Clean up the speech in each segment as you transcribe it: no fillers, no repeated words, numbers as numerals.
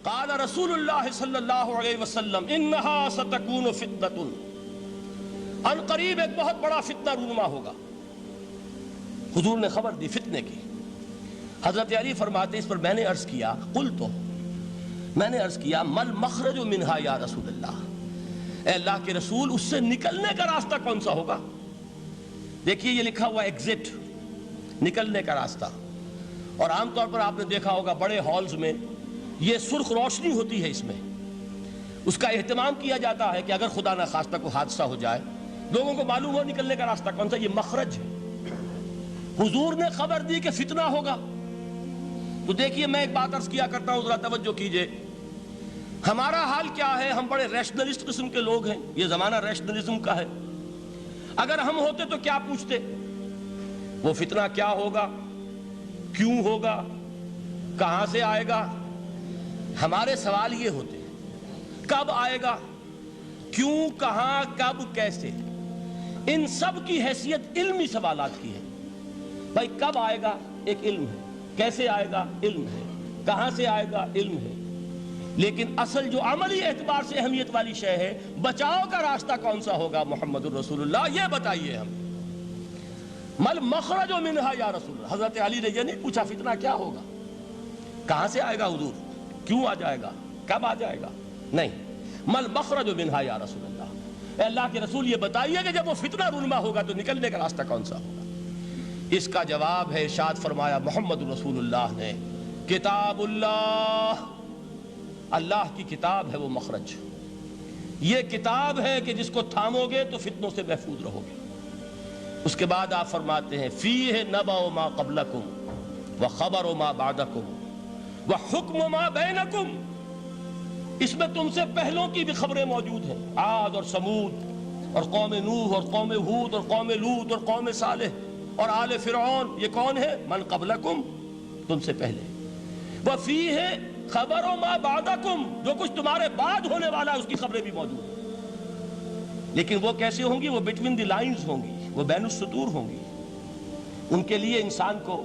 قال رسول اللہ صلی اللہ علیہ وسلم انہا ستکون فتنۃ، ان قریب ایک بہت بڑا فتنہ رونما ہوگا۔ حضور نے خبر دی فتنے کی۔ حضرت علی فرماتے اس پر میں نے عرض کیا، میں نے عرض کیا مل مخرج منہا یا رسول اللہ، اے اللہ کے رسول اس سے نکلنے کا راستہ کون سا ہوگا؟ دیکھیے یہ لکھا ہوا ایگزٹ، نکلنے کا راستہ، اور عام طور پر آپ نے دیکھا ہوگا بڑے ہالز میں یہ سرخ روشنی ہوتی ہے، اس میں اس کا اہتمام کیا جاتا ہے کہ اگر خدا نہ خواستہ کوئی حادثہ ہو جائے لوگوں کو معلوم ہو نکلنے کا راستہ کون سا، یہ مخرج ہے۔ حضور نے خبر دی کہ فتنہ ہوگا۔ تو دیکھیے میں ایک بات عرض کیا کرتا ہوں، ذرا توجہ کیجئے، ہمارا حال کیا ہے؟ ہم بڑے ریشنلسٹ قسم کے لوگ ہیں، یہ زمانہ ریشنلزم کا ہے۔ اگر ہم ہوتے تو کیا پوچھتے؟ وہ فتنہ کیا ہوگا، کیوں ہوگا، کہاں سے آئے گا؟ ہمارے سوال یہ ہوتے ہیں، کب آئے گا، کیوں، کہاں، کب، کیسے؟ ان سب کی حیثیت علمی سوالات کی ہے۔ بھائی کب آئے گا ایک علم ہے، کیسے آئے گا علم ہے، کہاں سے آئے گا علم ہے، لیکن اصل جو عملی اعتبار سے اہمیت والی شے ہے، بچاؤ کا راستہ کون سا ہوگا محمد الرسول اللہ، یہ بتائیے ہم۔ مل مخرج منہا یا رسول اللہ، حضرت علی نے یہ نہیں پوچھا فتنہ کیا ہوگا، کہاں سے آئے گا حضور، کیوں آ جائے گا، کب آ جائے گا، نہیں، مل مخرج منہا یا رسول اللہ، اے اللہ کے رسول یہ بتائیے کہ جب وہ فتنہ رونما ہوگا تو نکلنے کا راستہ کون سا ہوگا؟ اس کا جواب ہے، ارشاد فرمایا محمد رسول اللہ نے، کتاب اللہ، اللہ کی کتاب ہے وہ مخرج، یہ کتاب ہے کہ جس کو تھامو گے تو فتنوں سے محفوظ رہو گے۔ اس کے بعد آپ فرماتے ہیں فیہ نبأ ما قبلکم وخبر ما بعدکم وحکم ما بینکم، اس میں تم سے پہلوں کی بھی خبریں موجود ہیں، عاد اور سمود اور قوم نوح اور قوم ہود اور قوم لوط اور قوم صالح اور آل فرعون، یہ کون ہے؟ من قبلکم، تم سے پہلے، وفیہ خبر ما بعدکم، جو کچھ تمہارے بعد ہونے والا ہے اس کی خبریں بھی موجود ہیں، لیکن وہ کیسے ہوں گی؟ وہ بٹوین دی لائنز ہوں گی، وہ بین السطور ہوں گی۔ ان کے لیے انسان کو،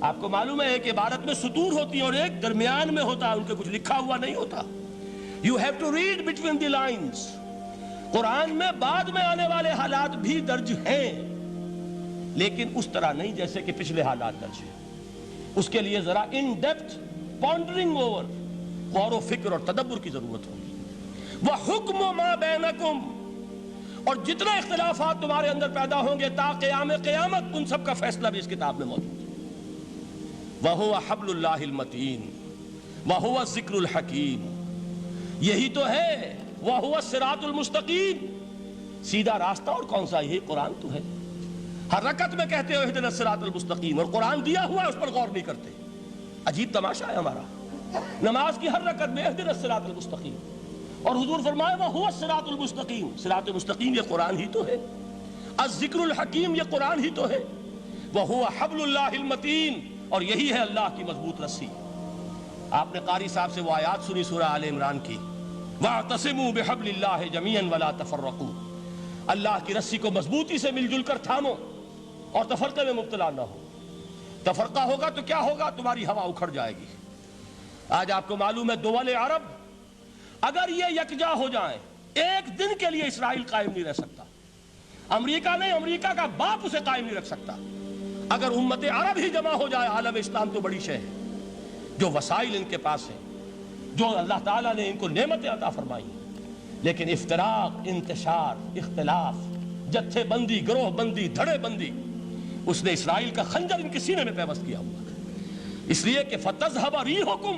آپ کو معلوم ہے کہ عبارت میں سطور ہوتی ہیں اور ایک درمیان میں ہوتا ہے، ان کے کچھ لکھا ہوا نہیں ہوتا۔ You have to read between the lines۔ قرآن میں بعد میں آنے والے حالات بھی درج ہیں، لیکن اس طرح نہیں جیسے کہ پچھلے حالات درج ہیں۔ اس کے لیے ذرا ان ڈیپتھ پونڈرنگ اوور، غور و فکر اور تدبر کی ضرورت ہوگی۔ وَحُکْمُ مَا بَيْنَكُمْ، اور جتنے اختلافات تمہارے اندر پیدا ہوں گے تا قیام قیامت، ان سب کا فیصلہ بھی اس کتاب میں موجود ہے۔ وَهُوَ حَبْلُ اللَّهِ الْمَتِينُ وَهُوَ الذِّكْرُ الْحَكِيمُ، یہی تو ہے وَهُوَ الصِّرَاطُ الْمُسْتَقِيمُ، سیدھا راستہ، اور کون سا؟ یہی قرآن تو ہے۔ ہر رکعت میں کہتے ہو اهْدِنَا الصِّرَاطَ الْمُسْتَقِيمُ، اور قرآن دیا ہوا ہے اس پر غور نہیں کرتے۔ عجیب تماشا ہے ہمارا، نماز کی ہر رکعت میں اهْدِنَا الصِّرَاطَ الْمُسْتَقِيمُ، اور حضور فرمائے وَهُوَ الصِّرَاطُ الْمُسْتَقِيمُ، صراط مستقیم یہ قرآن ہی تو ہے، الذکر الحکیم یہ قرآن ہی تو ہے، وَهُوَ حَبْلُ اللَّهِ الْمَتِينُ، اور یہی ہے اللہ کی مضبوط رسی۔ آپ نے قاری صاحب سے وہ آیات سنی سورہ آل عمران کی، وَاعْتَصِمُوا بِحَبْلِ اللَّهِ جَمِيعًا وَلَا تَفَرَّقُوا، اللہ کی رسی کو مضبوطی سے مل جل کر تھامو اور تفرقے میں مبتلا نہ ہو۔ تفرقہ ہوگا تو کیا ہوگا؟ تمہاری ہوا اکھڑ جائے گی۔ آج آپ کو معلوم ہے دول عرب اگر یہ یکجا ہو جائیں، ایک دن کے لیے اسرائیل قائم نہیں رہ سکتا، امریکہ نہیں، امریکہ کا باپ اسے قائم نہیں رکھ سکتا۔ اگر امت عرب ہی جمع ہو جائے، عالم اسلام تو بڑی شے ہے، جو وسائل ان کے پاس ہیں، جو اللہ تعالیٰ نے ان کو نعمتیں عطا فرمائی ہیں، لیکن افتراق، انتشار، اختلاف، جتھے بندی، گروہ بندی، دھڑے بندی، اس نے اسرائیل کا خنجر ان کے سینے میں پیوست کیا ہوا ہے۔ اس لیے کہ فَتَذْهَبَ رِيحُكُمْ،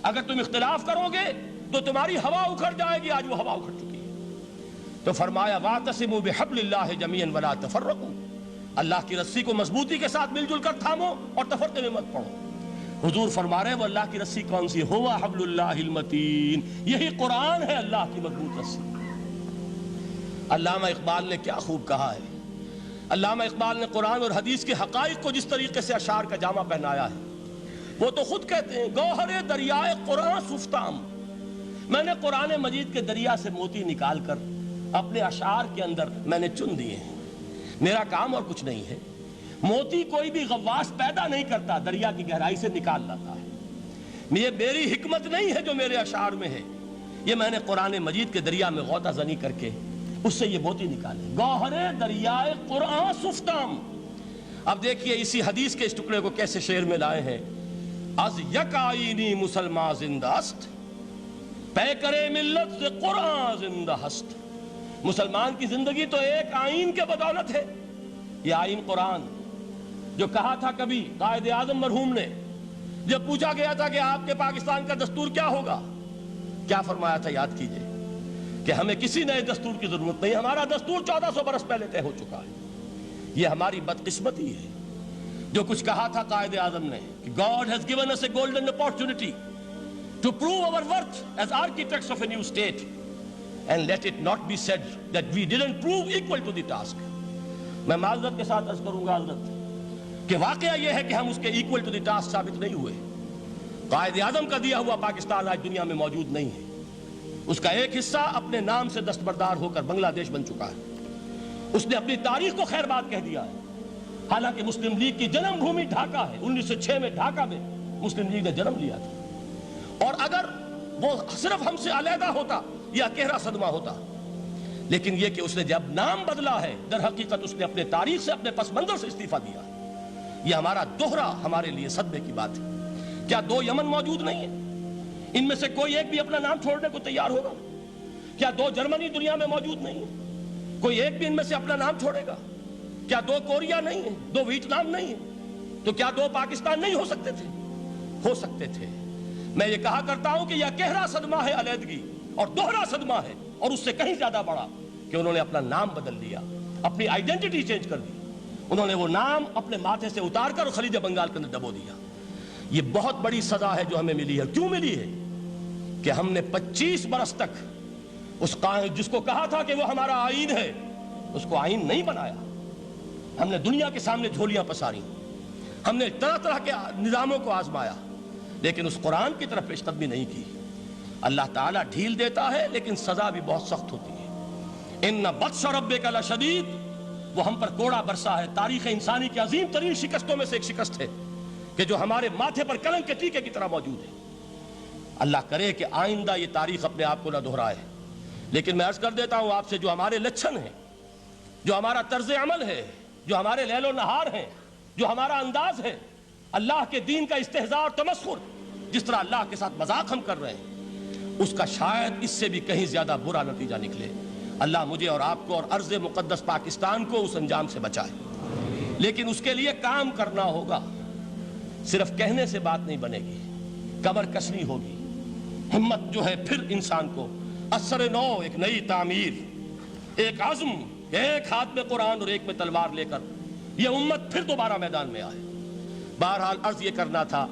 اگر تم اختلاف کرو گے تو تمہاری ہوا اکھڑ جائے گی، آج وہ ہوا اکھڑ چکی ہے۔ تو فرمایا وَاعْتَصِمُوا بِحَبْلِ اللَّهِ جَمِيعًا وَلَا تَفَرَّقُوا، اللہ کی رسی کو مضبوطی کے ساتھ مل جل کر تھامو اور تفرقے میں مت پڑو۔ حضور فرما رہے ہیں وہ اللہ کی رسی کون سی؟ ہوا حبل اللہ المتین، یہی قرآن ہے اللہ کی مضبوط رسی۔ علامہ اقبال نے کیا خوب کہا ہے، علامہ اقبال نے قرآن اور حدیث کے حقائق کو جس طریقے سے اشعار کا جامع پہنایا ہے، وہ تو خود کہتے ہیں گوہر دریائے قرآن سفتام، میں نے قرآن مجید کے دریا سے موتی نکال کر اپنے اشعار کے اندر میں نے چن دیے ہیں، میرا کام اور کچھ نہیں ہے۔ موتی کوئی بھی غواص پیدا نہیں کرتا، دریا کی گہرائی سے نکال لاتا ہے، یہ میری حکمت نہیں ہے جو میرے اشعار میں ہے، یہ میں نے قرآن مجید کے دریا میں غوطہ زنی کر کے اس سے یہ موتی نکالے، گوہر دریائے قرآن سفتام۔ اب دیکھیے اسی حدیث کے اس ٹکڑے کو کیسے شعر میں لائے ہیں۔ از یک آئینی مسلمان زندہ است، پے کرے ملت سے قرآن زندہ ہست۔ مسلمان کی زندگی تو ایک آئین کے بدولت ہے، یہ آئین قرآن، جو کہا تھا کبھی قائد اعظم مرحوم نے جب پوچھا گیا تھا کہ آپ کے پاکستان کا دستور کیا ہوگا، کیا فرمایا تھا یاد کیجئے کہ ہمیں کسی نئے دستور کی ضرورت نہیں، ہمارا دستور 1400 برس پہلے طے ہو چکا ہے۔ یہ ہماری بدقسمتی ہے جو کچھ کہا تھا قائد اعظم نے کہ God has given us a golden opportunity to prove our worth as architects of a new state, and let it not be said that we didn't prove equal to the task۔ میں معذرت کے ساتھ عرض کروں گا حضرت کہ واقعہ یہ ہے کہ ہم اس کے equal to the task ثابت نہیں ہوئے۔ قائد اعظم کا دیا ہوا پاکستان آج دنیا میں موجود نہیں ہے، اس کا ایک حصہ اپنے نام سے دستبردار ہو کر بنگلہ دیش بن چکا ہے، اس نے اپنی تاریخ کو خیر بات کہہ دیا ہے، حالانکہ مسلم لیگ کی جنم بھومی ڈھاکہ ہے۔ 1906 میں ڈھاکہ میں مسلم لیگ نے جنم لیا تھا، اور اگر وہ صرف ہم سے علیحدہ ہوتا یا گہرا صدمہ ہوتا، لیکن یہ کہ اس نے جب نام بدلا ہے در حقیقت اس نے اپنے تاریخ سے، اپنے پس منظر سے استعفیٰ دیا ہے۔ یہ ہمارا دوہرا ہمارے لیے صدمے کی بات ہے۔ کیا 2 یمن موجود نہیں ہیں؟ ان میں سے کوئی ایک بھی اپنا نام چھوڑنے کو تیار ہوگا؟ کیا 2 جرمنی دنیا میں موجود نہیں ہیں؟ کوئی ایک بھی ان میں سے اپنا نام چھوڑے گا؟ کیا 2 کوریا نہیں ہیں؟ 2 ویتنام نہیں ہیں؟ تو کیا 2 پاکستان نہیں ہو سکتے تھے؟ ہو سکتے تھے۔ میں یہ کہا کرتا ہوں کہ یہ گہرا صدمہ ہے علیحدگی، اور دوہرا صدمہ ہے، اور اس سے کہیں زیادہ بڑا کہ انہوں نے اپنا نام بدل لیا، اپنی آئیڈینٹی چینج کر دی، انہوں نے وہ نام اپنے ماتھے سے اتار کر خلیج بنگال کے اندر دبو دیا۔ یہ بہت بڑی سزا ہے جو ہمیں ملی ہے۔ کیوں ملی ہے؟ کہ ہم نے 25 برس تک اس قائد جس کو کہا تھا کہ وہ ہمارا آئین ہے، اس کو آئین نہیں بنایا۔ ہم نے دنیا کے سامنے جھولیاں پساری، ہم نے طرح طرح کے نظاموں کو آزمایا، لیکن اس قرآن کی طرف پیش قدمی نہیں کی۔ اللہ تعالیٰ ڈھیل دیتا ہے لیکن سزا بھی بہت سخت ہوتی ہے۔ ان بطش ربک لشدید، وہ ہم پر کوڑا برسا ہے۔ تاریخ انسانی کی عظیم ترین شکستوں میں سے ایک شکست ہے کہ جو ہمارے ماتھے پر کلنک کے ٹیکے کی طرح موجود ہے۔ اللہ کرے کہ آئندہ یہ تاریخ اپنے آپ کو نہ دہرائے، لیکن میں عرض کر دیتا ہوں آپ سے، جو ہمارے لچھن ہیں، جو ہمارا طرز عمل ہے، جو ہمارے لیل و نہار ہیں، جو ہمارا انداز ہے، اللہ کے دین کا استہزاء اور تمسخر، جس طرح اللہ کے ساتھ مذاق ہم کر رہے ہیں، اس کا شاید اس سے بھی کہیں زیادہ برا نتیجہ نکلے۔ اللہ مجھے اور آپ کو اور ارض مقدس پاکستان کو اس انجام سے بچائے، لیکن اس کے لیے کام کرنا ہوگا۔ صرف کہنے سے بات نہیں بنے گی، کمر کسنی ہوگی، ہمت جو ہے پھر انسان کو اثر نو، ایک نئی تعمیر، ایک عزم، ایک ہاتھ میں قرآن اور ایک میں تلوار لے کر یہ امت پھر دوبارہ میدان میں آئے۔ بہرحال عرض یہ کرنا تھا،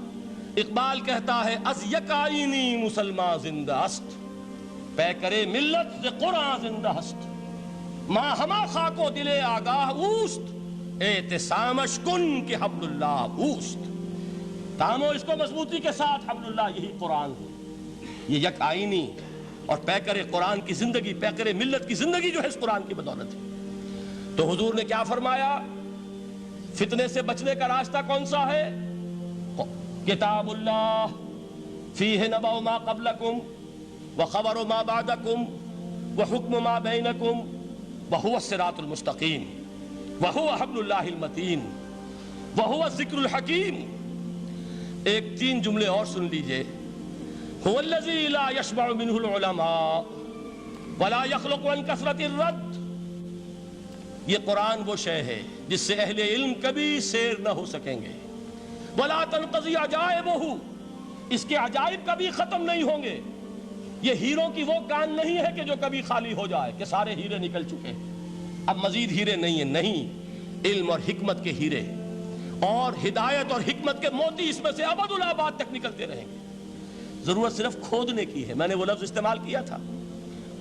اقبال کہتا ہے از یک آئینی مسلمان زندہ است، پے کرے ملت سے قرآن زندہ ہست، ماں ہما خاک و دل آگاہ اوست، اعتصامش کن کہ حبل اللہ اوست۔ تامو اس کو مضبوطی کے ساتھ، حبل اللہ یہی قرآن ہے۔ یہ یک آئینی اور پیکر قرآن کی زندگی، پیکر ملت کی زندگی جو ہے اس قرآن کی بدولت ہے۔ تو حضور نے کیا فرمایا؟ فتنے سے بچنے کا راستہ کون سا ہے؟ کتاب اللہ فیہ نبأ ما قبلکم وخبر ما بعدکم وحکم ما بینکم وہو الصراط المستقیم وہو حبل اللہ المتین وہو الذکر الحکیم۔ ایک 3 جملے اور سن لیجئے۔ هو الذی لا یشبع منہ العلماء ولا یخلق عن کثرت الرد۔ یہ قرآن وہ شے ہے جس سے اہل علم کبھی سیر نہ ہو سکیں گے۔ ولا تنقضی عجائبہ، اس کے عجائب کبھی ختم نہیں ہوں گے۔ یہ ہیروں کی وہ کان نہیں ہے کہ جو کبھی خالی ہو جائے کہ سارے ہیرے نکل چکے، اب مزید ہیرے نہیں ہیں، نہیں، علم اور حکمت کے ہیرے اور ہدایت اور حکمت کے موتی اس میں سے ابد الآباد تک نکلتے رہیں گے۔ ضرورت صرف کھودنے کی ہے۔ میں نے وہ لفظ استعمال کیا تھا،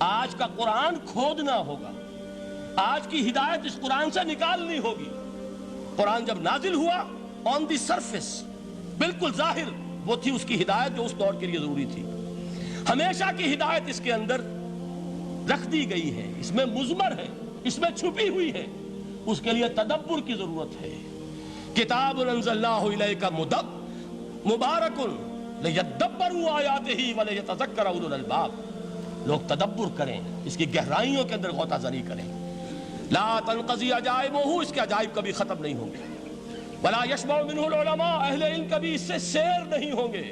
آج کا قرآن کھودنا ہوگا، آج کی ہدایت اس قرآن سے نکالنی ہوگی۔ قرآن جب نازل ہوا آن دی سرفیس، بالکل ظاہر وہ تھی اس کی ہدایت جو اس دور کے لیے ضروری تھی۔ ہمیشہ کی ہدایت اس کے اندر رکھ دی گئی ہے، اس میں مضمر ہے، اس میں چھپی ہوئی ہے، اس کے لیے تدبر کی ضرورت ہے۔ کتاب انزلناہ الیک مبارک لِيَدَّبَّرُوا آیَاتِهِ وَلِيَتَذَكَّرَ أُولُو الْأَلْبَابِ، لوگ تدبر کریں، اس کی گہرائیوں کے اندر غوطہ زنی کریں۔ لا تنقضی عجائبہ، اس کے عجائب کبھی ختم نہیں ہوں گے۔ ولا یشبع منہ العلماء، اہل علم کبھی اس سے سیر نہیں ہوں گے۔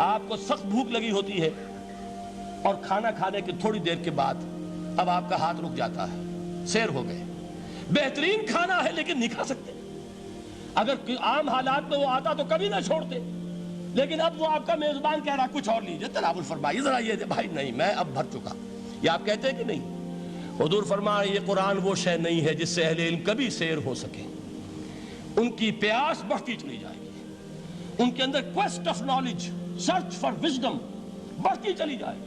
آپ کو سخت بھوک لگی ہوتی ہے اور کھانا کھانے کے تھوڑی دیر کے بعد اب آپ کا ہاتھ رک جاتا ہے، سیر ہو گئے، بہترین کھانا ہے لیکن نہیں کھا سکتے۔ اگر عام حالات میں وہ آتا تو کبھی نہ چھوڑتے، لیکن اب وہ آپ کا میزبان کہہ رہا کچھ اور لیجئے، تناول فرمائیے ذرا یہ بھائی نہیں میں اب بھر چکا، یہ آپ کہتے ہیں کہ نہیں؟ حضور فرمائے یہ قرآن وہ شے نہیں ہے جس سے اہل علم کبھی سیر ہو سکے، ان کی پیاس بڑھتی چلی جائے گی، ان کے اندر quest of knowledge, search for wisdom بڑھتی چلی جائے گی۔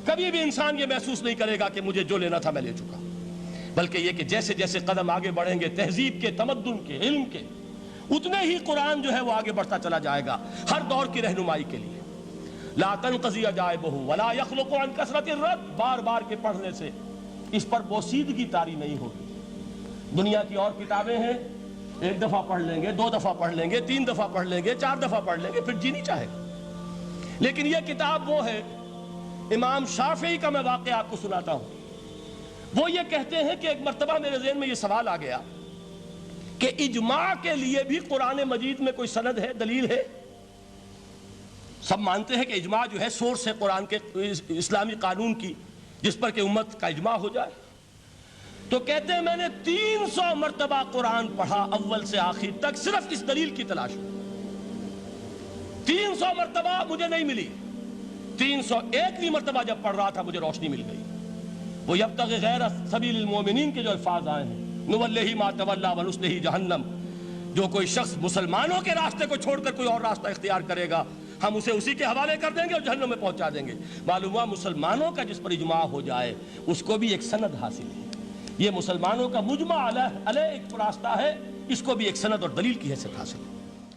کبھی بھی انسان یہ محسوس نہیں کرے گا کہ مجھے جو لینا تھا میں لے چکا، بلکہ یہ کہ جیسے جیسے قدم آگے بڑھیں گے تہذیب کے، تمدن کے، علم کے، اتنے ہی قرآن جو ہے وہ آگے بڑھتا چلا جائے گا ہر دور کی رہنمائی کے لیے۔ لا تنقضی عجائبہ ولا یخلق عن کثرت الرد، بار بار کے پڑھنے سے اس پر بوسیدگی طاری نہیں ہوگی۔ دنیا کی اور کتابیں ہیں، ایک دفعہ پڑھ لیں گے، دو دفعہ پڑھ لیں گے، تین دفعہ پڑھ لیں گے، چار دفعہ پڑھ لیں گے، پھر جی نہیں چاہے گا۔ لیکن یہ کتاب وہ ہے، امام شافعی کا میں واقعہ آپ کو سناتا ہوں۔ وہ یہ کہتے ہیں کہ ایک مرتبہ میرے ذہن میں یہ سوال آ گیا کہ اجماع کے لیے بھی قرآن مجید میں کوئی سند ہے، دلیل ہے؟ سب مانتے ہیں کہ اجماع جو ہے سورس ہے قرآن کے اسلامی قانون کی، جس پر کہ امت کا اجماع ہو جائے۔ تو کہتے ہیں میں نے 300 مرتبہ قرآن پڑھا اول سے آخر تک، صرف اس دلیل کی تلاش میں۔ 300 مرتبہ مجھے نہیں ملی، 301ویں مرتبہ جب پڑھ رہا تھا مجھے روشنی مل گئی۔ وہ یبتغی غیر سبیل المومنین کے جو الفاظ آئے ہیں، نولہ ما تولی ونصلہ جہنم، جو کوئی شخص مسلمانوں کے راستے کو چھوڑ کر کوئی اور راستہ اختیار کرے گا ہم اسے اسی کے حوالے کر دیں گے اور جہنم میں پہنچا دیں گے۔ معلوم ہوا مسلمانوں کا جس پر اجماع ہو جائے اس کو بھی ایک سند حاصل ہے۔ یہ مسلمانوں کا مجمع علیہ ایک راستہ ہے، اس کو بھی ایک سند اور دلیل کی حیثیت حاصل ہے۔